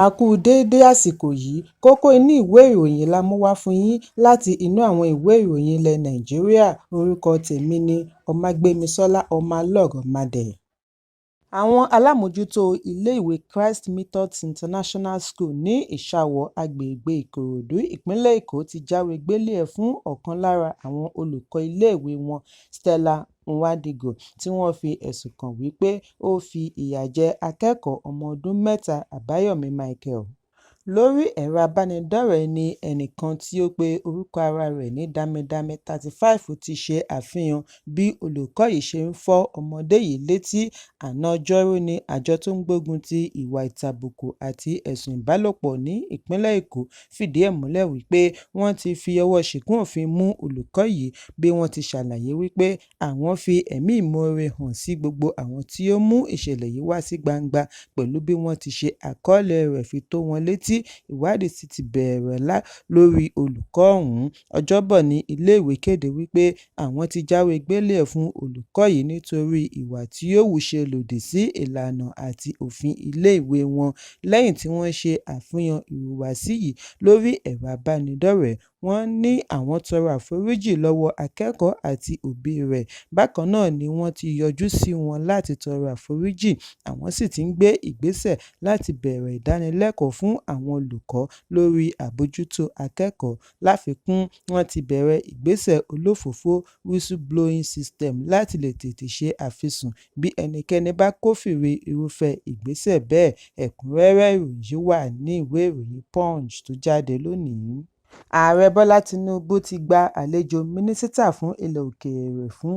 A kú déédé àsìkò yìí, kókó inú ìwé ìròyìn la mú wá fún yín láti inú àwọn ìwé ìròyìn ilẹ̀ Nàìjíríà. Orúkọ tèmi ni Ọmágbémisọ́lá Ọmọlọ́rọ̀mọdẹ̀. Àwọn alámòójútó iléèwé Christ Methodist International School ní Ìsàwọ̀ agbègbè Ìkòròdú, ìpínlẹ̀ Èkó ti jáwé gbélé-ẹ̀ fún ọ̀kan lára àwọn olùkọ́ iléèwé wọn, Stella Nwadigwe, tí wọ́n fi ẹ̀sùn kàn wípé ó fi ìyà jẹ akẹ́kọ̀ọ́ ọmọ ọdún 3 Àbáyọ̀mí Michael. Lórí ẹ̀rọ abánidọ́rẹ̀ẹ́ ni ẹnìkan tí ó pe orúkọ ara rẹ̀ ní Dámidàmí 35 ti ṣe àfihàn bí olùkọ́ yìí ṣe ń fọ́ ọmọdé yìí létí. Àná Ọjọ́rú ni àjọ tó ń gbógun ti ìwà ìtàbùkù àti ẹ̀sùn ìbálòpọ̀ ní ìpínlẹ̀ Èkó fìdí ẹ̀ múlẹ̀ wípé wọ́n ti fi ọwọ́ ṣìkún òfin mú olùkọ́ yìí, bí wọ́n ti ṣàlàyé wípé àwọn fi ẹ̀mí ìmoore hàn sí gbogbo àwọn tí ó mú ìṣẹ̀lẹ̀ yìí wá sí gbangba, pẹ̀lú bí wọ́n ti ṣe àkọọ́lẹ̀ rẹ̀ fi tó wọn létí. Ìwádìí sì ti bẹ̀rẹ̀ lórí olùkọ́ ọ̀hún. Ọjọ́bọ̀ ni iléèwé kéde wípé àwọn ti jáwé gbélé-ẹ̀ fún olùkọ́ yìí nítorí ìwà tí ó hù ṣe lòdì sí ìlànà àti òfin iléèwé wọn. Lẹ́yìn tí wọ́n ṣe àfihàn ìhùwàsí yìí lórí ẹ̀rọ abánidọ́rẹ̀ẹ́, wọ́n ní àwọn tọrọ àforíjì lọ́wọ́ akẹ́kọ̀ọ́ àti òbí rẹ̀. Bákan náà ni wọ́n ti yọjú sí wọn láti tọrọ àforíjì. Àwọn sì ti ń gbé ìgbésẹ̀ láti bẹ̀rẹ̀ ìdánilẹ́kọ̀ọ́ fún àwọn olùkọ́ lórí àbójútó akẹ́kọ̀ọ́. Láfikún, wọ́n ti bẹ̀rẹ̀ ìgbésẹ̀ olófòófó whistleblowing system láti lè tètè ṣe àfisùn bí ẹnikẹ́ni bá kófìrí irúfẹ́ ìgbésẹ̀ bẹ́ẹ̀. Ẹ̀kúnrẹ́rẹ́ ìròyìn yìí wà ní ìwé ìròyìn Punch tó jáde lónìí. Ààrẹ Bọ́lá Tinubu ti gba àlejò mínísítà fún ilẹ̀ òkèèrè fún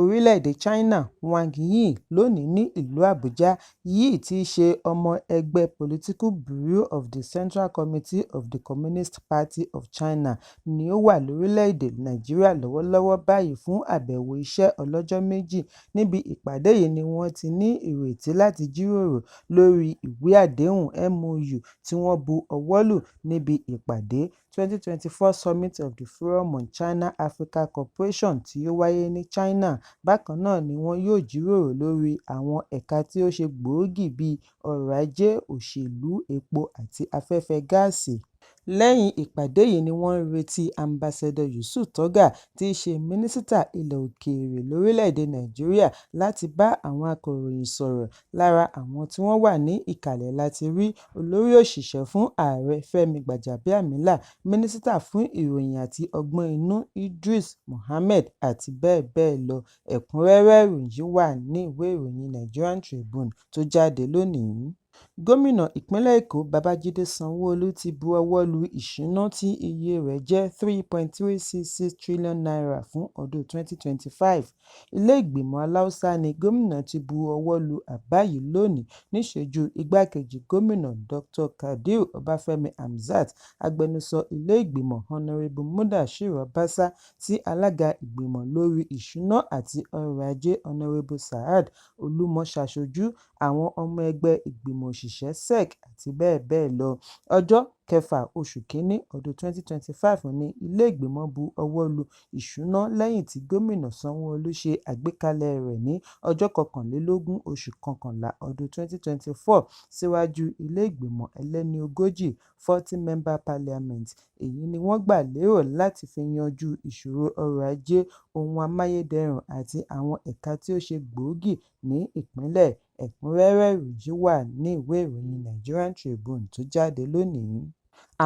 orílẹ̀-èdè China, Wang Yi, lónìí ní ìlú Àbújá. Yi, tí í ṣe ọmọ ẹgbẹ́ Political Bureau of the Central Committee of the Communist Party of China, ni ó wà lórílẹ̀-èdè Nàìjíríà lọ́wọ́lọ́wọ́ báyìí fún àbẹ̀wò iṣẹ́ ọlọ́jọ́ méjì. Níbi ìpàdé yìí ni wọ́n ti ní ìrètí láti jíròrò lórí ìwé àdéhùn MOU tí wọ́n bu ọwọ́ lù níbi ìpàdé 2024 Summit of the Forum on China-Africa Cooperation tí ó wáyé ní China. Bákan náà ni wọn yóò jíròrò lórí àwọn ẹ̀ka tí ó ṣe gbòógì bíi ọrọ̀ ajé, òṣèlú, epo àti afẹ́fẹ́ gáàsì. Lẹ́yìn ìpàdé yìí ni wọ́n ń retí Ambassador Yusuf Tuggar, tí í ṣe mínísítà ilẹ̀ òkèèrè lórílẹ̀-èdè Nàìjíríà, láti bá àwọn akọ̀ròyìn sọ̀rọ̀. Lára àwọn tí wọ́n wà ní ìkàlẹ̀ láti rí olórí òṣìṣẹ́ fún ààrẹ Fẹ́mi Gbàjàbíàmílà, mínísítà fún ìròyìn àti ọgbọ́n inú Idris Mohammed àti bẹ́ẹ̀ bẹ́ẹ̀ lọ. Ẹ̀kúnrẹ́rẹ́ ìròyìn yìí wà ní ìwé ìròyìn Nigerian Tribune tó jáde lónìí. Gómìnà ìpínlẹ̀ Èkó Babájídé Sanwó-Olú ti bu ọwọ́ lu ìṣúná tí iye rẹ̀ jẹ́ 3.366 trillion naira fún ọdún 2025. Ilé ìgbìmọ̀ aláùsá ni gómìnà ti bu ọwọ́ lu àbá yìí lónìí níṣojú igbákejì gómìnà Dr. Kadir Ọbáfẹ́mi Hamzat, agbẹnusọ ilé ìgbìmọ̀ Honorable Mudashiru Ọbásá, tí alága ìgbìmọ̀ lórí ìṣúná àti ọrọ̀ ajé Honorable Saad Olúmọ ṣaṣojú, àwọn ọmọ ẹgbẹ́ ìgbìmọ̀ òṣìṣẹ́ SEC àti bẹ́ẹ̀ bẹ́ẹ̀ lọ. Ọjọ́ 6 oṣù Kínní ọdún 2025 ni ilé ìgbìmọ̀ bu ọwọ́ lu ìṣúná lẹ́yìn tí gómìnà Sanwó-Olú ṣe àgbékalẹ̀ rẹ̀ ní ọjọ́ 21 oṣù Kọkànlá ọdún 2024 síwájú ilé ìgbìmọ̀ ẹlẹ́ni ogójì 40-member parliament. Èyí ni wọ́n gbà lérò láti fi yanjú ìṣòro ọrọ̀ ajé, ohun amáyédẹrùn àti àwọn ẹ̀ka tí ó ṣe gbòógì ní ìpínlẹ̀. Ẹ̀kúnrẹ́rẹ́ ìròyìn wà ní ìwé ìròyìn Nigerian Tribune tó jáde lónìí.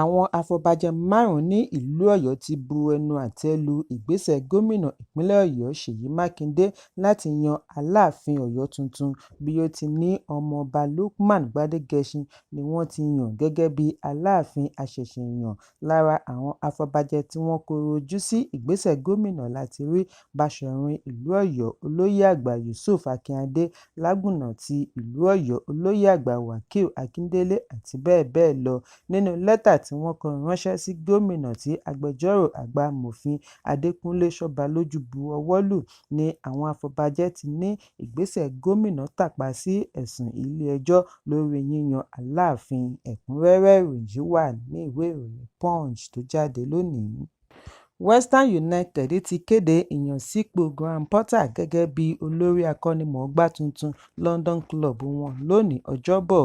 Àwọn afọbajẹ 5 ní ìlú Ọ̀yọ́ ti bu ẹnu àtẹ́ lu ìgbésẹ̀ gómìnà ìpínlẹ̀ Ọ̀yọ́ Ṣèyí Mákindé láti yan Aláàfin Ọ̀yọ́ tuntun, bí ó ti ní ọmọọba Lukman Gbádégẹṣin ni wọ́n ti yàn gẹ́gẹ́ bí Aláàfin àṣẹ̀ṣẹ̀yàn. Lára àwọn afọbajẹ tí wọ́n kọrò ojú sí ìgbésẹ̀ gómìnà láti rí Báṣọ̀run ìlú Ọ̀yọ́, Olóyè àgbà Yusuf Akínadé, Lágùnná ti ìlú Ọ̀yọ́, Olóyè àgbà Wàkíù Akíndélé àti bẹ́ẹ̀ bẹ́ẹ̀ lọ. Nínú lẹ́tà tí wọ́n kọ ránṣẹ́ sí gómìnà tí agbẹjọ́rò àgbà amòfin Adékúnlé Ṣọ́balójú bu ọwọ́ lù, ní àwọn afọbajẹ ti ní ìgbésẹ̀ gómìnà tàpá sí ẹ̀sùn ilé-ẹjọ́ lórí yíyan Aláàfin. Ẹ̀kúnrẹ́rẹ́ ìròyìn wà ní ìwé ìròyìn Punch tó jáde lónìí. West Ham United ti kéde ìyànsípò Graham Potter gẹ́gẹ́ bí olórí akọ́nimọ̀ọ́gbá tuntun London club wọn lónìí Ọjọ́bọ̀.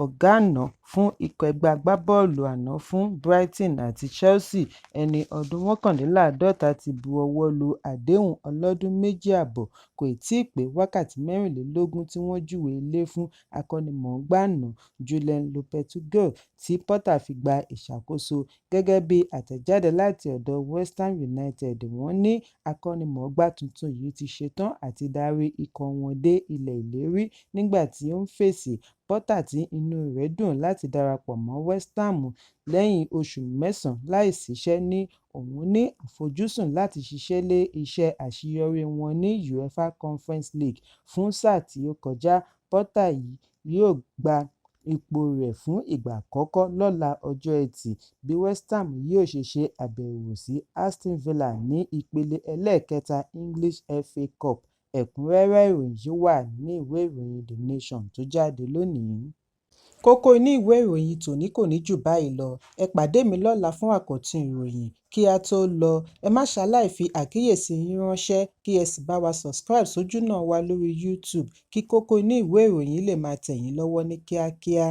Ọ̀gá àná fún ikọ̀ ẹgbẹ́ agbábọ́ọ̀lù àná fún Brighton àti Chelsea ẹni ọdún 51 ti bu ọwọ́ lu àdéhùn ọlọ́dún 2.5 kò tíì pé wákàtí 24 tí wọ́n júwe ilé fún akọ́nimọ̀ọ́gbá àná Julen Lopetegui tí Potter fi gba ìṣàkóso. Gẹ́gẹ́ bí àtẹ̀jáde láti ọ̀dọ̀ West Ham United, wọ́n ní akọ́nimọ̀ọ́gbá tuntun yìí ti ṣetán àti darí ikọ̀ wọn dé ilẹ̀ ìlérí. Nígbà tí ó ń fèsì, Potter tí inú rẹ̀ dùn láti darapọ̀ mọ́ West Ham lẹ́yìn oṣù 9 láìsíṣẹ́ ní òun ní àfojúsùn láti ṣiṣẹ́ lé iṣẹ́ àṣeyọrí wọn ní UEFA Conference League fún sáà tí ó kọjá. Potter yóò gba ipò rẹ̀ fún ìgbà àkọ́kọ́ lọ́la Ọjọ́ Ẹtì bí West Ham yóò ṣe àbẹ̀wò sí Aston Villa ní ìpele ẹlẹ́ẹ̀kẹta English FA Cup. Ẹ̀kúnrẹ́rẹ́ ìròyìn yìí wà ní ìwé ìròyìn The Nation tó jáde lónìí. Kókó inú ìwé ìròyìn tòní kò ní jù báyìí lọ. Ẹ pàdé mi lọ́la fún àkọ́tún ìròyìn. Kí a tó lọ, ẹ má ṣaláì fi àkíyèsí yín ránṣẹ́ kí ẹ sì bá wa subscribe sójúnà wa lórí YouTube kí kókó inú ìwé ìròyìn lè máa tẹ̀ yín lọ́wọ́ ní kíákíá.